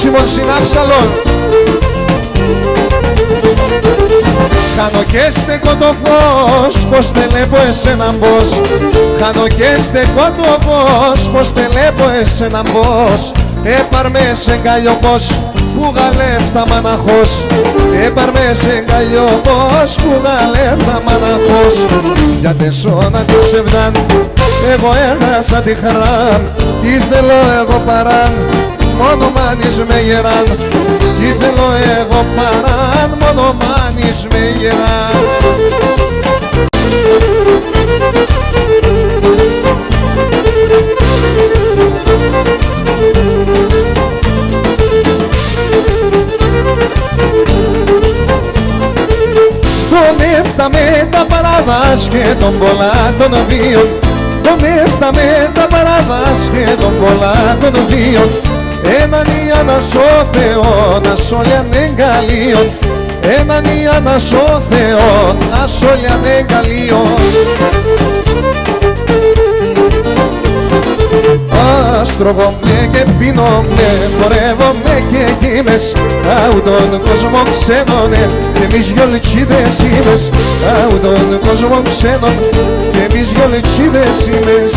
Σίμων Συνάψαλον. Χάνω και στεκώ το φως, πως τελέπω εσένα μπος. Χάνω και στεκώ το φως, πως τελέπω εσένα μπος. Έπαρ με σε γκαλιοπός, που γαλεύτα μαναχός. Έπαρ με σε γκαλιοπός, που γαλεύτα μαναχός. Για τεσσόνα τη σεβδάν, εγώ έχασα τη χαράν. Τι θέλω εγώ παράν, μόνο μάνης με γεράν. Τι θέλω εγώ παράν, μόνο μάνης με γεράν. Τον έφταμε τα παραδάς και τον πολλά των βίων. Τον έφταμε τα παραδάς και τον πολλά των βίων. Έναν Ιάννας ο Θεόν, ασόλιαν εγκαλίων. Έναν Ιάννας ο Θεόν, ασόλιαν εγκαλίων. Αστρογόμαι και πίνομαι, χορεύομαι και γύμες. Άου τον κόσμο ξένωνε και εμείς δυο λιτσίδεςήμες. Άου τον κόσμο ξένων και εμείς δυο λιτσίδεςήμες.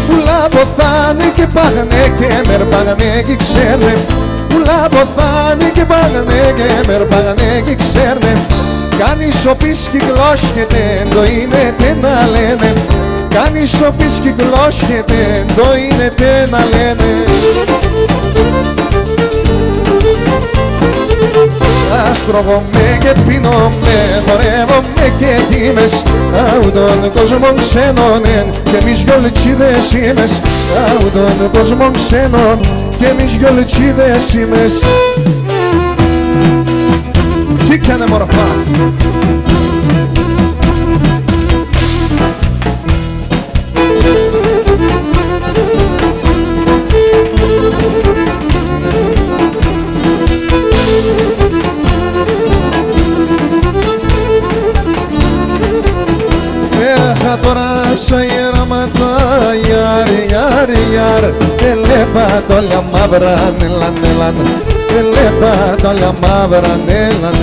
Πουλά ποθάνε και πάγανε και μερπάγανε και ξέρνε. Πουλά ποθάνε και πάγανε και μερπάγανε και ξέρνε. Κάνεις ο πις κυκλώσχεται, το είναι τε να λένε. Κάνεις ο πις κυκλώσχεται, το είναι τε να λένε. Αστρογόμαι και πίνομαι, χορεύομαι και γύμες. Άου τον κόσμο ξένωνε και εμείς δυο λιτσίδεςήμες. Άου τον κόσμο ξένων και εμείς δυο λιτσίδεςήμες. Τι κάνε μορφά. Έχα τώρα σαν γεραματά, γιάρ, γιάρ, γιάρ. Ελέπα τ' όλα μαύρα, νελαν, νελαν. Ελέπα τ' όλα μαύρα, νελαν.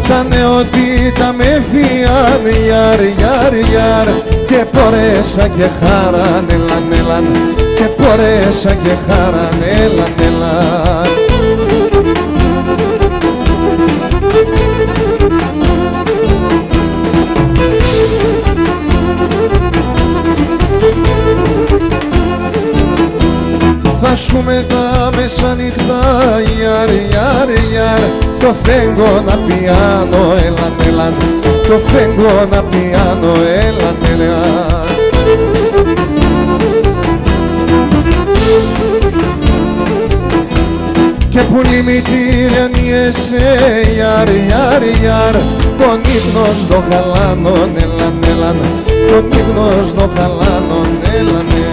Τα νεοτήτα με φιάν, γιάρ, γιάρ, γιάρ. Και πορέσα και χάραν, ελαν, ελαν. Και πορέσα και χάραν, ελαν, ελαν. Θα σκούμε τα μεσανυχτά, γιάρ, γιάρ, γιάρ. Το φέγγω να πιάνω, έλαν, έλαν. Το φέγγω να πιάνω, έλαν, έλαν. Και που λιμητήρια νιέσαι, γιάρ, γιάρ, γιάρ. Τον ύπνο στο χαλάνον, έλαν, έλαν. Τον ύπνο στο χαλάνον, έλαν, έλαν.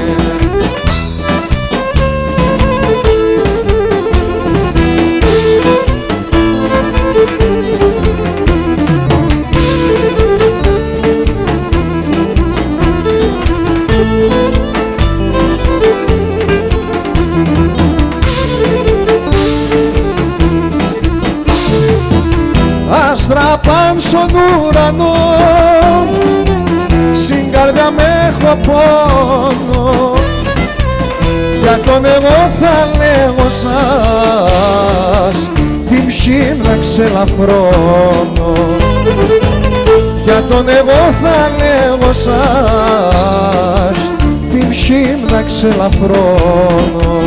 Άστρα παν στον ουρανό, στην καρδιά με έχω πόνο. Για τον εγώ θα λέγω σας, την ψήμνα ξελαφρώνω. Για τον εγώ θα λέγω σας, την ψήμνα ξελαφρώνω.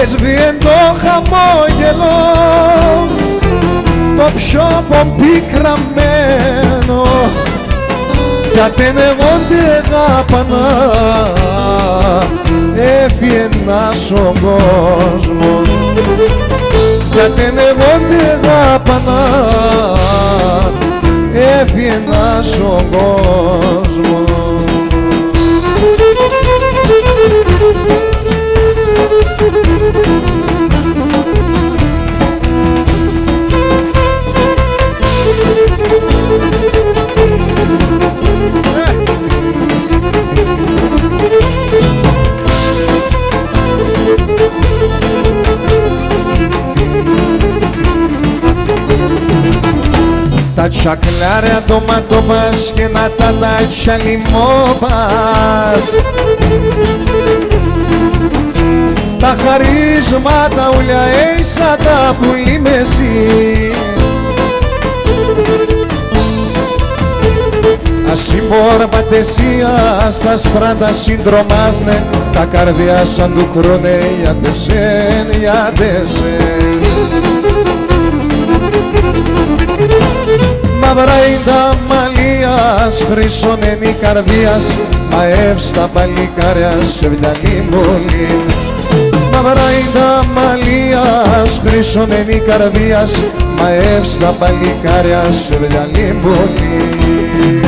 Έσβησε το χαμόγελο, το πιο πικραμένο. Για την εγώ την αγάπανα, έφυγε ένας ο κόσμος, γιατί εγώ δεν δάπανα, έφυγε ένας ο κόσμος. Τα τσακλάρια το ματώπας και να τα τάτσια λιμόπας, τα χαρίσματα ούλια έισα τα πουλί μεσί, ασύμπορα πατεσία στα στράτα συντρομάσνε, τα καρδιά σαν του χρόνε για τεσέν, για τεσέν. Μαύρα είναι τα μαλλίας, χρυσόν είναι η καρδίας, μαεύς τα παλικάρια σε βινταλή μολύν. Μαύρα είναι τα μαλλίας, χρυσόν είναι η καρδίας, μαεύς τα παλικάρια σε βινταλή μολύν.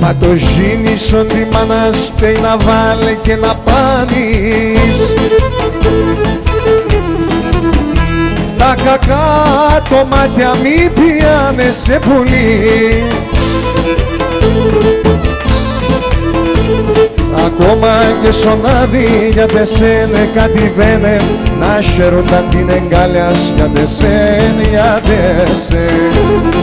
Μα το ζήνισον τη μάνας πέει να βάλε και να πάνεις, τα κακά το μάτια μη πιάνε σε πουλί. Ακόμα και σονάδι για τεσένε κατηβαίνε, να χαιρούνταν την εγκάλιας για τεσέν, για τεσέν.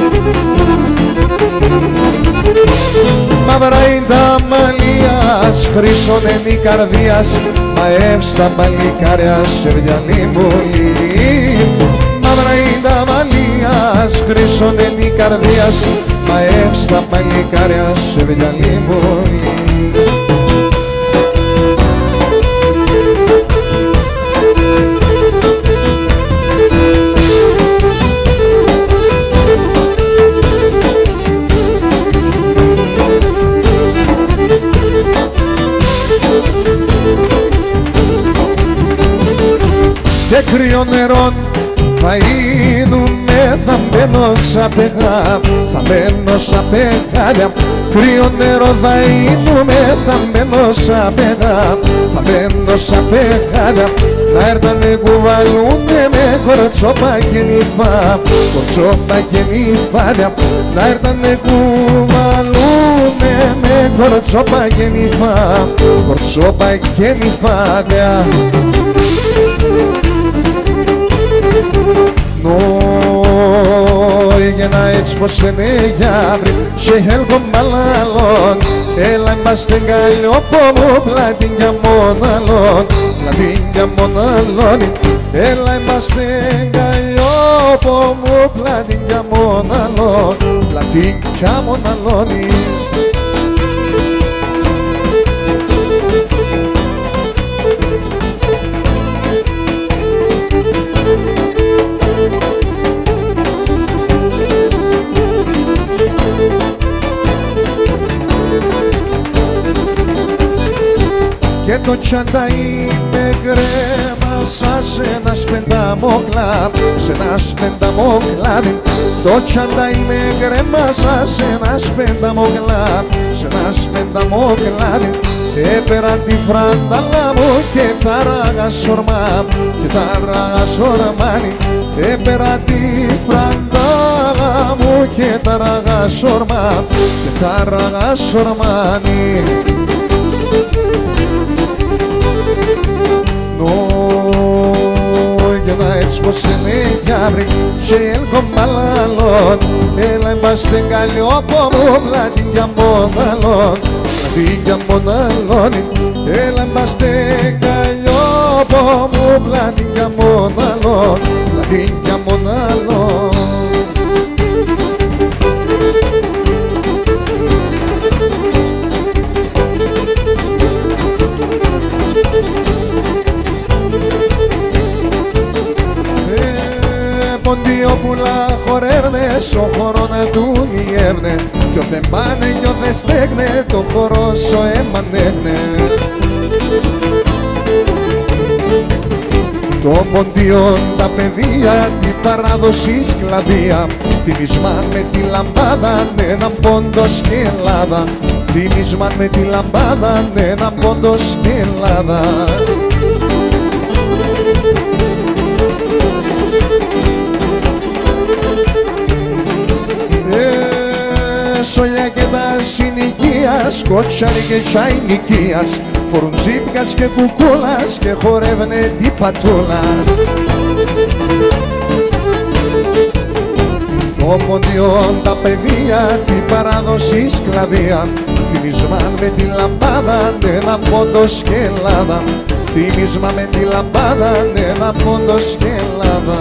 Μαύρα είναι τα μαλλίας, χρυσόν είναι η καρδίας, μαεύς τα παλικάρια σε βιαλή μολύν. Μαύρα είναι τα μαλλίας, χρυσόν είναι η καρδίας, μαεύς τα παλικάρια σε βιαλή μολύν. Και κρύο νερόν θα γίνουμε, θα μπαίνω σαν πεγά, θα μπαίνω σαν πεγάλια. Κρύο νερό θα γίνουμε, θα μπαίνω σαν πεγά, θα μπαίνω σαν πεγάλια. Να έρθανε κουβαλούνε με κορτσόπα και νυφά, κορτσόπα και νυφάδια. Να έρθανε κουβαλούνε με κορτσόπα και νυφά, κορτσόπα και νυφάδια. Για να έτσι πως είναι για αύριο σε έλκο μπαλαλόν, έλα είμαστε γκαλιό πω μου πλάτη για μοναλόν, πλάτη για μοναλόν. Έλα είμαστε γκαλιό πω μου πλάτη για μοναλόν, πλάτη για μοναλόν. Και το τσανταί με κρέμασα σε ένα σπενταμό κλαμπ, σε ένα σπενταμό κλάδι. Το τσανταί με κρέμασα σε ένα σπενταμό κλαμπ, σε ένα σπενταμό κλάδι. Έπαιραν τη φραντάλα μου και τα ράγα σορμά, και τα ράγα σορμάνι. Έπαιραν τη φραντάλα μου και τα ράγα σορμά, και τα ράγα σορμάνι. Για να έτσι πως είναι για αύριο σε έλκο μπαλαλόν, έλα είμαστε γκαλιό από μου πλάτη για μοναλόν, πλάτη για μοναλόν. Έλα είμαστε γκαλιό από μου πλάτη για μοναλόν, πλάτη για μοναλόν. στο χώρο να του νιεύνε κι ο δεν πάνε κι ο δεν στέγνε το χώρο σο εμανεύνε. Το ποντιόν τα παιδεία, την παράδοση σκλαβία θυμισμάν με τη λαμπάδα, έναν πόντος και Ελλάδα. Θυμισμάν με τη λαμπάδα, έναν πόντος και Ελλάδα. Σολιά και τα συνοικίας, κότσαρι και τσαϊνικίας, φορούν τσίπκας και κουκούλας και χορεύουνε τι πατούλας. Το ποντιόν τα παιδεία, την παράδοση σκλαβία θυμισμάν με τη λαμπάδα, έναν πόντος και Ελλάδα. Θυμισμάν με τη λαμπάδα, έναν πόντος και Ελλάδα.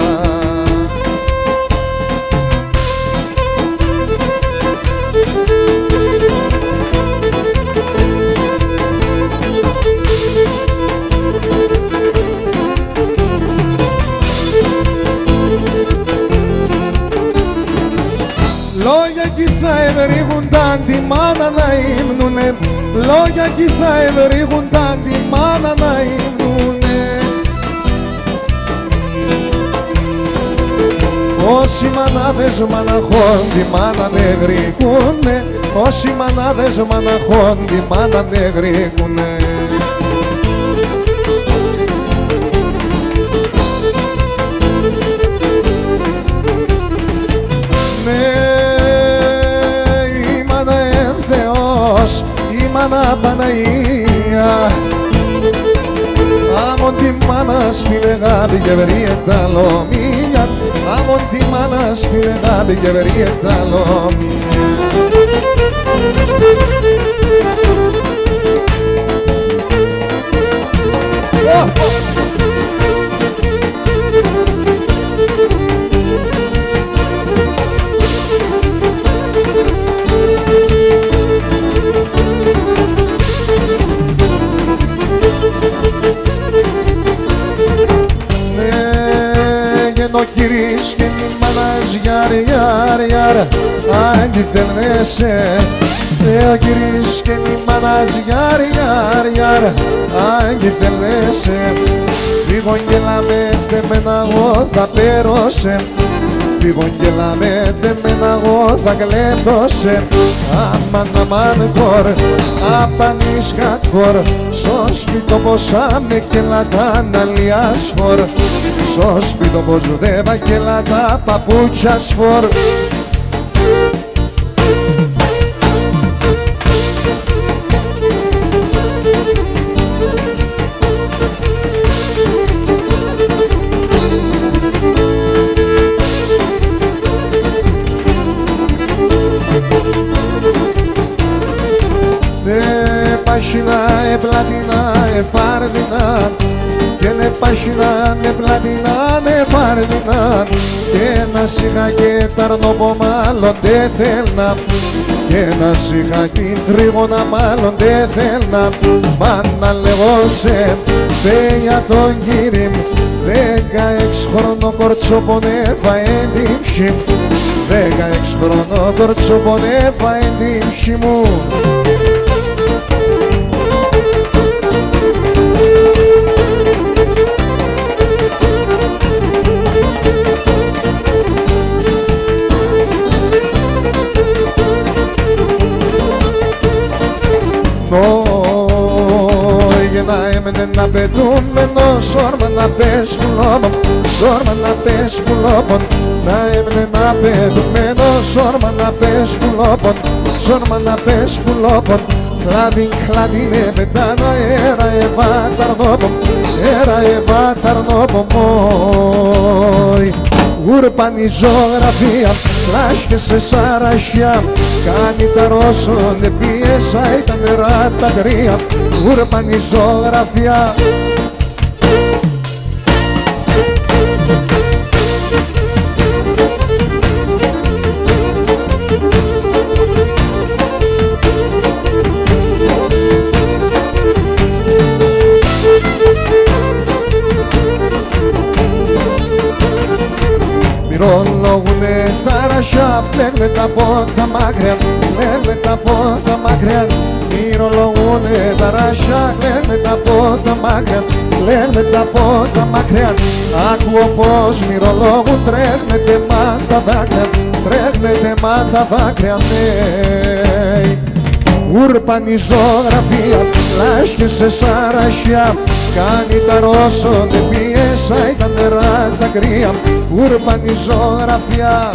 Λόγια κι θα ευρύγουνταν τη μάνα να ύμνουνε, λόγια κι θα ευρύγουνταν τη μάνα να ύμνουνε. Όσοι μανάδες μαναχών τη μάνα νεγρικούνε, όσοι μανάδες μαναχών τη μάνα νεγρικούνε. Η μάνα Παναγία άμον τη μάνα στην αγάπη και βρει τα λομία, άμον τη μάνα στην αγάπη και βρει τα λομία. Ο κύρις και η μάνας γιάρ, γιάρ, γιάρ, αγγιθελνέσαι. Ο κύρις και η μάνας γιάρ, γιάρ, γιάρ, αγγιθελνέσαι. Φύγον και λαμέτε μένα εγώ θα πέρωσε, φύγον και λαμέτε μένα εγώ θα κλέπτωσε. Αμάν, αμάν, χορ, απανείς κατχορ, στο σπίτο πως άμε και λατάν αλιάς χορ, στο σπίτο πως δέβα και λατά παπούτσας φορ. Πάσινα, πλατινά, φάρδινα και ναι πάσινα, πλατινά, φάρδινα και να σιγά και ταρνόπο μάλλον δε θέλνα και να σιγά την τρίγωνα μάλλον δε θέλνα. Μα να λεγώσε δε για τον κύρι 16 χρόνο κορτσοπονέφα εντύψη, 16 χρόνο κορτσοπονέφα εντύψη μου. Να έμενε να πετούμενο, σόρμα να πες πουλόπον, σόρμα να πες πουλόπον. Να έμενε να πετούμενο, σόρμα να πες πουλόπον, σόρμα να πες πουλόπον. Χλάδιν, χλάδινε πετάνα, έρα ευά ταρνόπον, έρα ευά ταρνόπον μόι. Ούρπανη ζωγραφία, λάσκε σε σαρασιά, κάνει τα ρώσον, πίεσα τα νερά τα κρύα. Ούρπανη ζωγραφία. Μυρολογούνε τα ρασιά, πλέγνεται από τα μάκρια, πλέγνεται από τα μάκρια. Μυρολογούνε τα ρασιά, πλέγνεται από τα μάκρια, πλέγνεται από τα μάκρια. Ακούω πως μυρολόγου τρέχνεται μα τα δάκρυα, τρέχνεται μα τα δάκρυα, ναι. Ούρπανη ζωγραφία, λάσχες σε σαρασιά, κάνει τα ρώσο, δεν πιέσα, ήταν νερά τα κρύα. Ούρπανη ζωγραφία.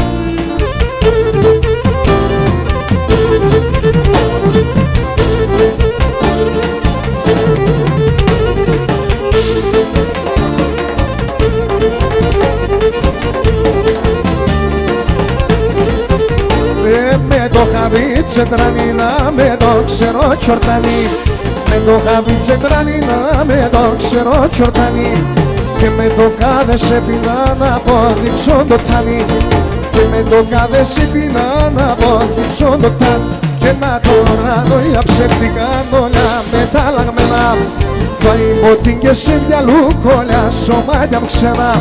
Με το χαβί τσεντρανίνα, με το ξερό τσορτανί, με το χαβί τσεντρανίνα, με το ξερό τσορτανί, και με το κάδε σε πεινά να αποδείψω το τανί, και με το κάδε σε πεινά να αποδείψω το τανί. Και να τώρα όλα ψεύτικα όλα μεταλλαγμένα, θα υποτήν και σε μυαλού κολλιά σωμάτια μου ξένα,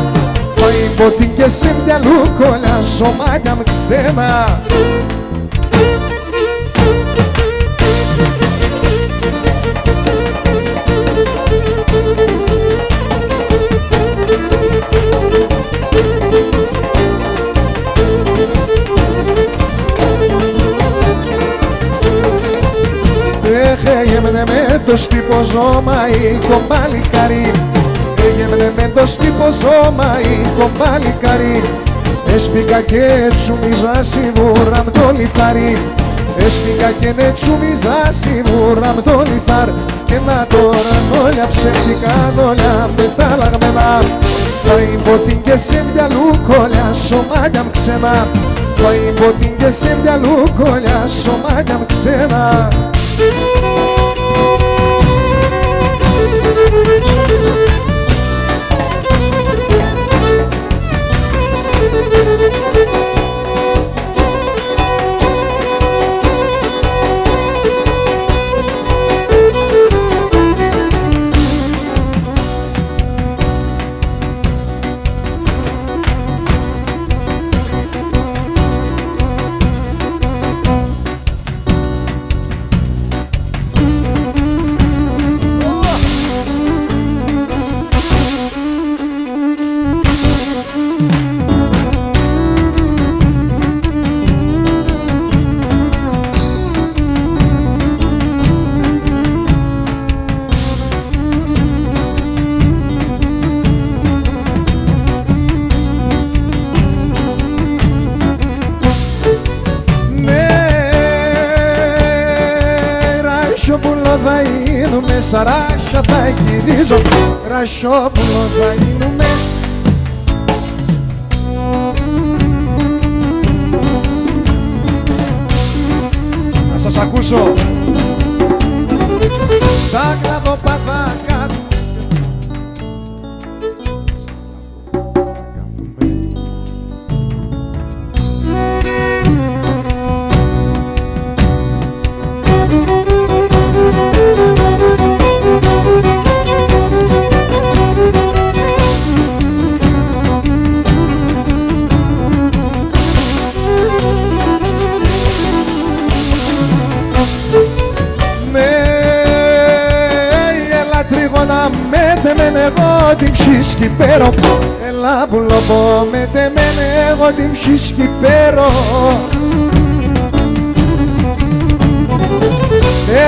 θα υποτήν και σε μυαλού κολλιά σωμάτια μου ξένα. Έγεμνε με το στιποζώμα η κομπάλικαρη, έγεμνε με το στιποζώμα η κομπάλικαρη. Έσπηκα και τσουμιζά σιβούρα μ' το λιθάρι, έσπηκα και ναι τσουμιζά σιβούρα μ' το λιθάρι. Και να τώρα όλα ψεύτικα όλα μεταλλαγμένα, θα υποτήν και σε μυαλού κολλιά σωμάτια μ' ξένα, θα υποτήν και σε μυαλού κολλιά σωμάτια μ' ξένα. Θα γίνουμε σαράσια, θα γυρίζω, ρασιόπουλο θα γίνουμε. Να σας ακούσω. Σαν κλαδοπαδάκα. Εγώ την ψισκυπέρω, έλα που λοπώ με τεμένε εγώ την ψισκυπέρω.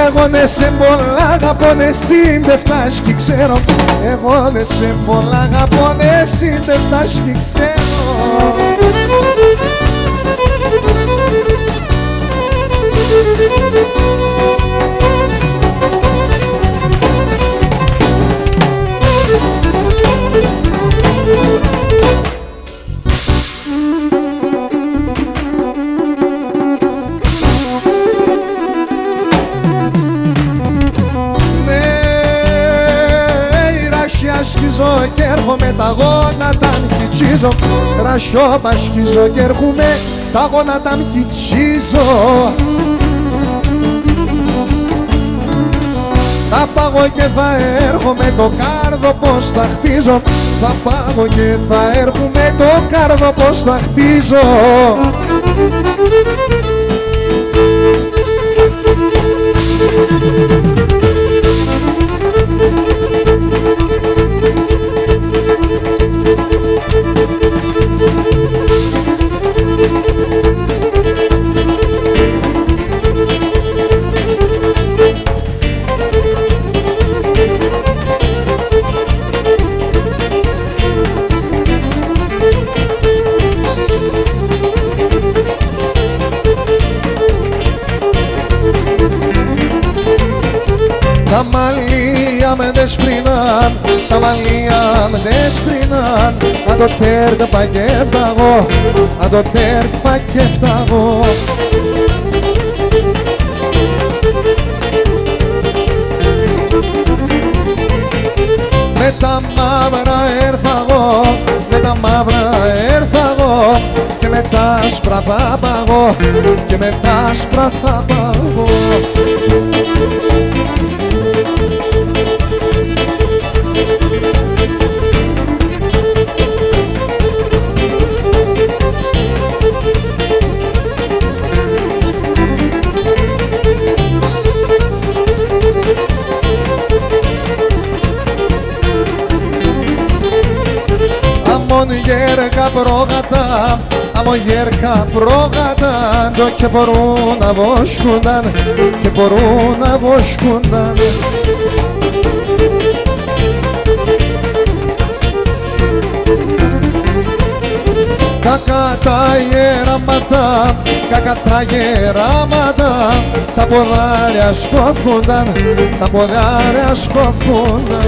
Εγώ ναι σε πολλά αγαπώ, ναι συν δεν φτάσεις κι ξέρω, εγώ ναι σε πολλά αγαπώ, ναι συν δεν φτάσεις κι ξέρω. Σκίζω και έρχομαι τα γόνατα μ' κιτσίζω, ρασιόπα σκίζω και έρχομαι τα γόνατα μ' κιτσίζω. Τα Θα πάγω και θα έρχομαι το κάρδο πως θα χτίζω. Θα πάγω και θα έρχομαι το κάρδο πως θα χτίζω. Τα μαλλία με δεσπρινάν, τα μαλλία με δεσπρινάν. Αν το τέρτ παγεύταγω, αν το τέρτ παγεύταγω. Με τα μαύρα έρθαγω, με τα μαύρα έρθαγω. Και με τα άσπρα θα παγώ, και με τα άσπρα θα παγώ. Αμον γέρκα πρόγατα, αμον γέρκα πρόγατα. Το και μπορούν να βοσκούνταν, και μπορούν να βοσκούνταν. Κακά τα γεράματα, κακά τα γεράματα. Τα ποδάρια σκόφκουνταν, τα ποδάρια σκόφκουνταν.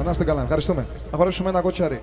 Να είστε καλά, ευχαριστούμε. Να χορέψουμε ένα κοτσάρι.